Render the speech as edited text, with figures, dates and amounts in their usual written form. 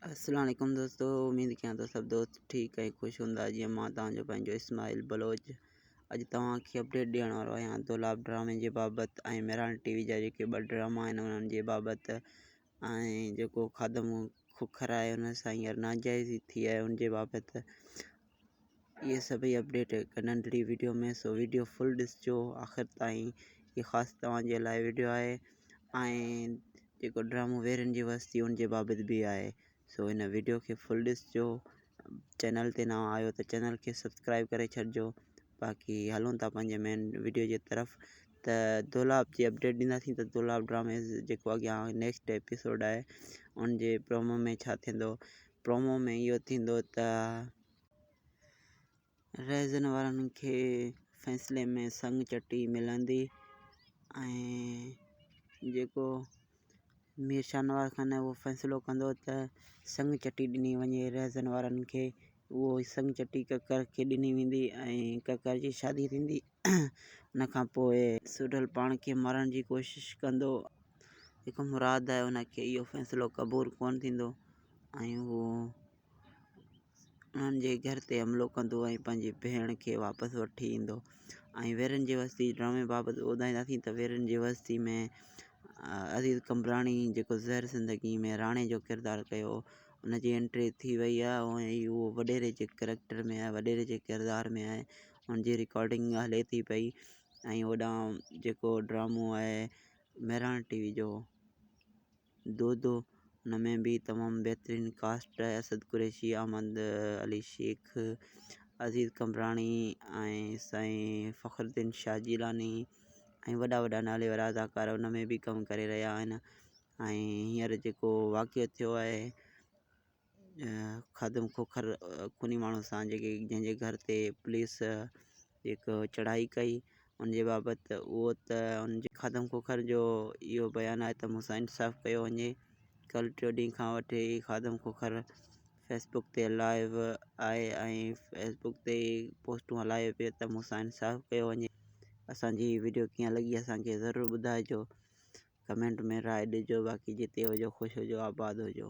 अस्सलाम वालेकुम दोस्तों, उम्मीद कयां तो सब दोस्त ठीक है खुश हूंदा जीअं मां तव्हांजो पंहिंजो इस्माइल बलोच अॼु तव्हांखे अपडेट ॾियण वारो आहियां दोलाब ड्रामे जे बाबति ऐं मेरान टीवी जा जेके ॿ ड्रामा आहिनि उन्हनि जे बाबति ऐं जेको खादम खुखर आहे उन सां हींअर नाजाइज़ी थी आहे उन जे बाबति इहे सभई अपडेट हिकु नंढड़ी वीडियो में सो वीडियो फुल ॾिसिजो आख़िर ताईं। इहा ख़ासि तव्हांजे लाइ वीडियो आहे ऐं जेको ड्रामो वेरनि जी वस्ती उन जे बाबति बि आहे। सो इन वीडियो खे फुल ॾिसिजो। चैनल ते नवां आयो त चैनल खे सब्सक्राइब करे छॾिजो। बाक़ी हलूं था पंहिंजे मेन वीडियो जे तरफ़ त दोलाब जी अपडेट ॾींदासीं त दोलाब ड्रामे जेको अॻियां नेक्स्ट एपिसोड आहे उन जे प्रोमो में छा थींदो। प्रोमो में इहो थींदो त रैज़न वारनि खे फ़ैसिले में संग चटी मिलंदी ऐं जेको मीर शानवार ख़ान आहे उहो फ़ैसिलो कंदो त संग चटी ॾिनी वञे रैज़न वारनि खे। उहो संग चटी ककर खे ॾिनी वेंदी ऐं ककर जी शादी थींदी। उन खां पोइ सुडल पाण खे मारण जी कोशिशि कंदो। जेको मुराद आहे उनखे इहो फ़ैसिलो क़बूलु कोन थींदो ऐं उहो उन्हनि जे घर ते हमिलो कंदो ऐं पंहिंजी भेण खे वापसि वठी ईंदो। ऐं वेरनि जी वस्ती ड्रामे बाबति ॿुधाईंदासीं त वेरनि जी वस्ती में अज़ीज़ कमराणी जेको ज़हर ज़िंदगी में राणे जो किरदारु कयो उनजी एंट्री थी वई आहे ऐं उहो वॾेरे जे करैक्टर में आहे, वॾेरे जे किरदार में आहे। उनजी रिकॉर्डिंग हले थी पई ऐं होॾां जेको ड्रामो आहे मेरान टीवी जो दो उन में बि तमामु बहितरीनु कास्ट आहे। असद कुरैशी, अहमद अली शेख, अज़ीज़ कमराणी ऐं साईं फ़खरुद्दीन शाह जिलानी ऐं वॾा वॾा नाले वारा अदाकार उन में बि कमु करे रहिया आहिनि। ऐं हींअर जेको वाक़ियो थियो आहे खादम खोखर खूनी माण्हू सां जंहिंजे घर ते पुलिस जेको चढ़ाई कई उन जे बाबति उहो त उनजे खादम खोखर जो इहो बयानु आहे त मूंसां इंसाफ़ु कयो वञे। कल्ह टियों ॾींहं खां वठी खादम खोखर फेसबुक ते लाइव आहे ऐं फेसबुक ते पोस्टूं हलाए पियो त मूंसां इंसाफ़ु कयो वञे। असांजी वीडियो कीअं लॻी असांखे ज़रूरु ॿुधाइजो, कमेंट में राय ॾिजो। बाक़ी जिते हुजो ख़ुशि हुजो, आबाद हुजो।